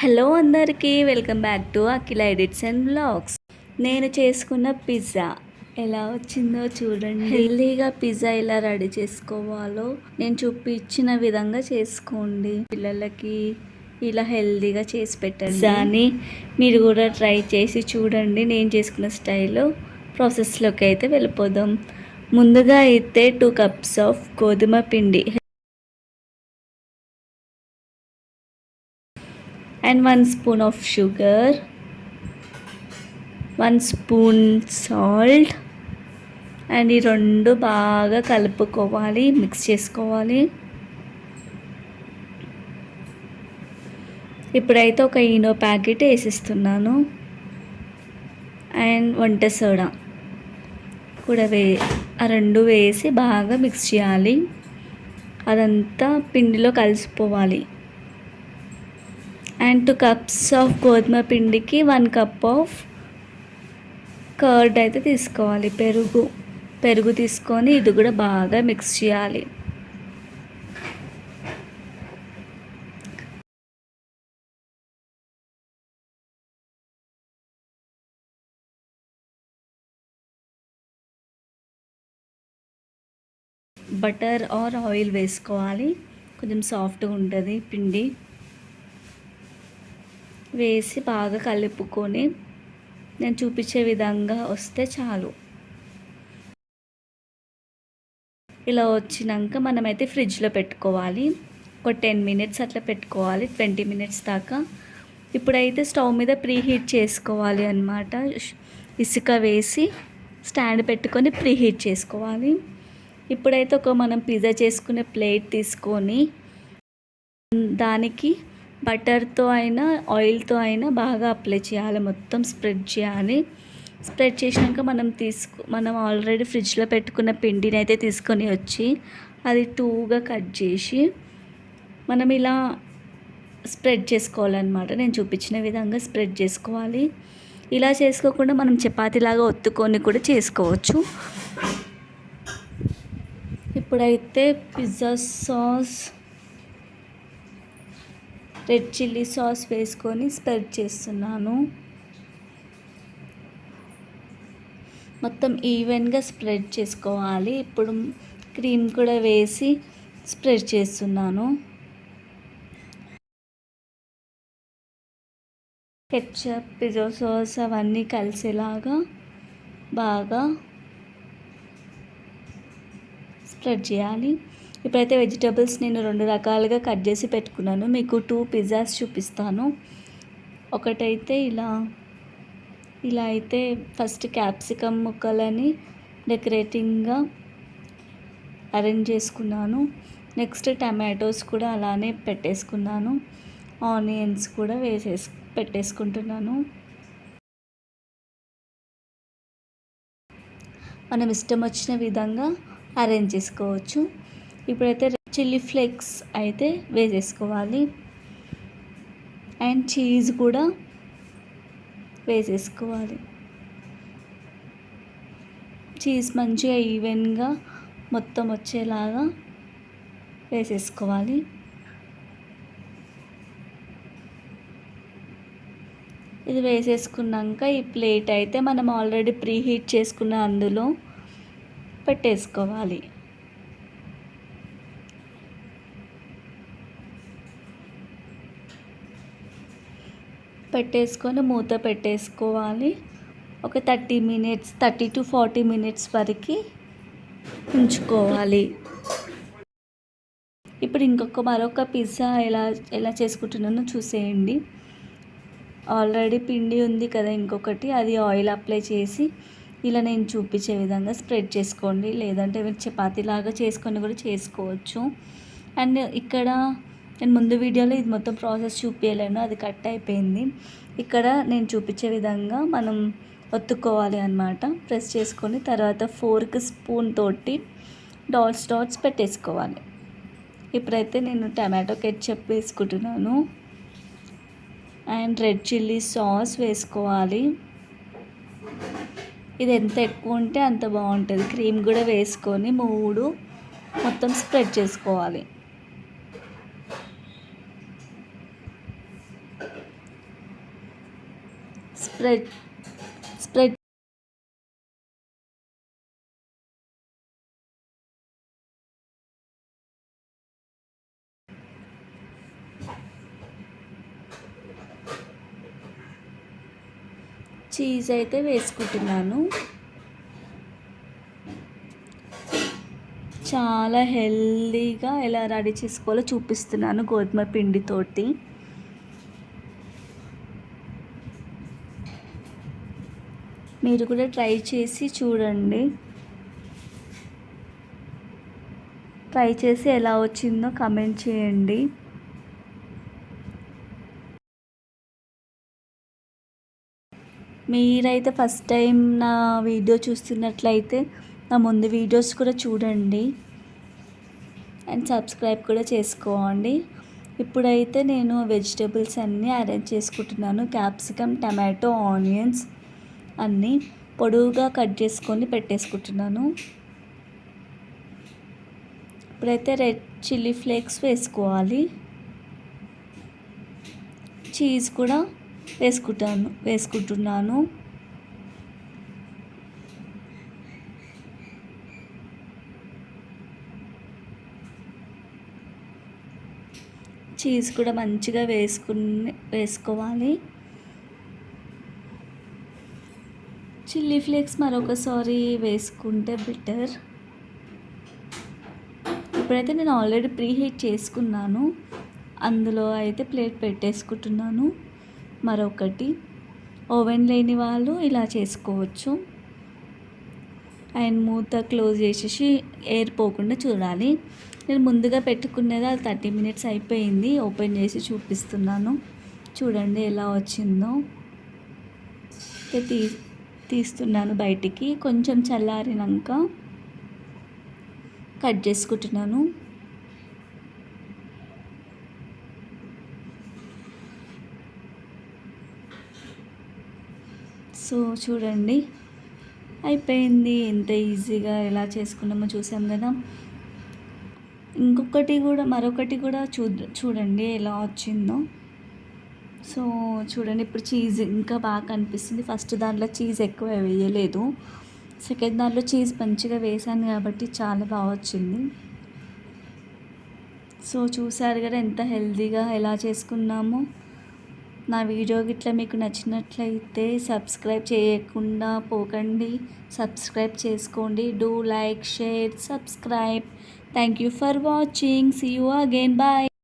Hello అందరికీ welcome back to Akhila edits and blogs. నేను చేసుకున్న పిజ్జా ఎలా వచ్చిందో చూడండి. హెల్తీగా పిజ్జా ఎలా రెడీ చేసుకోవాలో నేను చూపించిన విధంగా చేసుకోండి. పిల్లలకి ఇలా హెల్తీగా చేసి పెట్టండి. దాన్ని మీరు కూడా ట్రై చేసి చూడండి. నేను చేసుకున్న స్టైల్లో ప్రాసెస్లోకి అయితే వెళ్ళిపోదాం. ముందుగా అయితే 2 cups ఆఫ్ గోధుమ పిండి and 1 spoon of sugar, 1 spoon salt and ఈ రెండు బాగా కలుపుకోవాలి, మిక్స్ చేసుకోవాలి. ఇప్పుడైతే ఒక ఈనో ప్యాకెట్ వేసిస్తున్నాను అండ్ వంట సోడా కూడా ఆ రెండు వేసి బాగా మిక్స్ చేయాలి. అదంతా పిండిలో కలిసిపోవాలి. అండ్ 2 cups ఆఫ్ గోధుమ పిండికి 1 cup ఆఫ్ కర్డ్ అయితే తీసుకోవాలి. పెరుగు తీసుకొని ఇది కూడా బాగా మిక్స్ చేయాలి. బటర్ ఆర్ ఆయిల్ వేసుకోవాలి. కొంచెం సాఫ్ట్గా ఉంటుంది పిండి. వేసి బాగా కలుపుకొని నేను చూపించే విధంగా వస్తే చాలు. ఇలా వచ్చినాక మనమైతే ఫ్రిడ్జ్లో పెట్టుకోవాలి. ఒక 10 minutes అట్లా పెట్టుకోవాలి, 20 minutes దాకా. ఇప్పుడైతే స్టవ్ మీద ప్రీహీట్ చేసుకోవాలి అన్నమాట. ఇసుక వేసి స్టాండ్ పెట్టుకొని ప్రీహీట్ చేసుకోవాలి. ఇప్పుడైతే మనం పిజ్జా చేసుకునే ప్లేట్ తీసుకొని దానికి బటర్తో అయినా ఆయిల్తో అయినా బాగా అప్లై చేయాలి, మొత్తం స్ప్రెడ్ చేయాలి. స్ప్రెడ్ చేసినాక మనం ఆల్రెడీ ఫ్రిడ్జ్లో పెట్టుకున్న పిండిని అయితే తీసుకొని వచ్చి అది 2గా కట్ చేసి మనం ఇలా స్ప్రెడ్ చేసుకోవాలన్నమాట. నేను చూపించిన విధంగా స్ప్రెడ్ చేసుకోవాలి. ఇలా చేసుకోకుండా మనం చపాతీలాగా ఒత్తుకొని కూడా చేసుకోవచ్చు. ఇప్పుడైతే pizza sauce, red chilli sauce వేసుకొని స్ప్రెడ్ చేస్తున్నాను. మొత్తం ఈవెన్గా స్ప్రెడ్ చేసుకోవాలి. ఇప్పుడు క్రీమ్ కూడా వేసి స్ప్రెడ్ చేస్తున్నాను. కెచప్, పిజ్జా సాస్ అవన్నీ కలిసేలాగా బాగా స్ప్రెడ్ చేయాలి. ఇప్పుడైతే వెజిటబుల్స్ నేను 2 రకాలుగా కట్ చేసి పెట్టుకున్నాను. మీకు 2 పిజ్జాస్ చూపిస్తాను. ఒకటైతే ఇలా అయితే ఫస్ట్ క్యాప్సికమ్ ముక్కలని డెకరేటింగ్గా అరేంజ్ చేసుకున్నాను. నెక్స్ట్ టమాటోస్ కూడా అలానే పెట్టేసుకున్నాను. ఆనియన్స్ కూడా పెట్టేసుకుంటున్నాను. మనం ఇష్టం వచ్చిన విధంగా అరేంజ్ చేసుకోవచ్చు. ఇప్పుడైతే చిల్లీ ఫ్లేక్స్ అయితే వేసేసుకోవాలి అండ్ చీజ్ కూడా వేసేసుకోవాలి. చీజ్ మంచిగా ఈవెన్గా మొత్తం వచ్చేలాగా వేసేసుకోవాలి. ఇది వేసేసుకున్నాక ఈ ప్లేట్ అయితే మనం ఆల్రెడీ ప్రీహీట్ చేసుకున్న అందులో పెట్టేసుకోవాలి. పెట్టేసుకొని మూత పెట్టేసుకోవాలి. ఒక 30 to 40 minutes వరకు ఉంచుకోవాలి. ఇప్పుడు మరొక పిజ్జా ఎలా చేసుకుంటున్నానో చూసేయండి. ఆల్రెడీ పిండి ఉంది కదా, ఇంకొకటి అది ఆయిల్ అప్లై చేసి ఇలా నేను చూపించే విధంగా స్ప్రెడ్ చేసుకోండి. లేదంటే మీరు చపాతీలాగా చేసుకొని కూడా చేసుకోవచ్చు. అండ్ ఇక్కడ నేను ముందు వీడియోలో ఇది మొత్తం ప్రాసెస్ చూపించలేను, అది కట్ అయిపోయింది. ఇక్కడ నేను చూపించే విధంగా మనం ఒత్తుకోవాలి అన్నమాట. ప్రెస్ చేసుకొని తర్వాత ఫోర్క్, స్పూన్ తోటి డాట్స్ పెట్టేసుకోవాలి. ఇప్పుడైతే నేను టమాటో కెచప్ వేసుకుంటున్నాను అండ్ రెడ్ చిల్లీ సాస్ వేసుకోవాలి. ఇది ఎంత ఎక్కువ ఉంటే అంత బాగుంటుంది. క్రీమ్ కూడా వేసుకొని మొత్తం స్ప్రెడ్ చేసుకోవాలి. స్ప్రెడ్ స్ప్రెడ్ చీజ్ అయితే వేసుకుంటున్నాను. చాలా హెల్దీగా ఎలా రెడీ చేసుకోవాలో చూపిస్తున్నాను గోధుమ పిండితోటి. మీరు కూడా ట్రై చేసి చూడండి. ట్రై చేసి ఎలా వచ్చిందో కమెంట్ చేయండి. మీరైతే ఫస్ట్ టైం నా వీడియో చూస్తున్నట్లయితే నా ముందు వీడియోస్ కూడా చూడండి అండ్ సబ్స్క్రైబ్ కూడా చేసుకోండి. ఇప్పుడైతే నేను వెజిటేబుల్స్ అన్నీ అరేంజ్ చేసుకుంటున్నాను. క్యాప్సికమ్, టమాటో, ఆనియన్స్ అన్నీ పొడవుగా కట్ చేసుకొని పెట్టేసుకుంటున్నాను. ఇప్పుడైతే రెడ్ చిల్లీ ఫ్లేక్స్ వేసుకోవాలి. చీజ్ కూడా వేసుకుంటున్నాను. చీజ్ కూడా మంచిగా వేసుకోవాలి. చిల్లీ ఫ్లేక్స్ మరొకసారి వేసుకుంటే బెటర్. ఇప్పుడైతే నేను ఆల్రెడీ ప్రీహీట్ చేసుకున్నాను. అందులో అయితే ప్లేట్ పెట్టేసుకుంటున్నాను. మరొకటి ఓవెన్ లేని వాళ్ళు ఇలా చేసుకోవచ్చు. అండ్ మూత క్లోజ్ చేసేసి ఎయిర్ పోకుండా చూడాలి. నేను ముందుగా పెట్టుకునేది అది 30 minutes అయిపోయింది. ఓపెన్ చేసి చూపిస్తున్నాను. చూడండి ఎలా వచ్చిందో. తీస్తున్నాను బయటికి. కొంచెం చల్లారినాక కట్ చేసుకుంటున్నాను. సో చూడండి అయిపోయింది. ఎంత ఈజీగా ఎలా చేసుకున్నామో చూసాం కదా. మరొకటి కూడా చూడండి ఎలా వచ్చిందో. సో చూడండి ఇప్పుడు చీజ్ ఇంకా బాగా కనిపిస్తుంది. ఫస్ట్ దాంట్లో చీజ్ ఎక్కువ వేయలేదు. సెకండ్ దాంట్లో చీజ్ మంచిగా వేసాను కాబట్టి చాలా బాగా వచ్చింది. సో చూసారు కదా ఎంత హెల్తీగా ఎలా చేసుకున్నామో. నా వీడియో గిట్లా మీకు నచ్చినట్లయితే సబ్స్క్రైబ్ చేయకుండా పోకండి. సబ్స్క్రైబ్ చేసుకోండి. Do like, share, subscribe. Thank you for watching. See you again. Bye.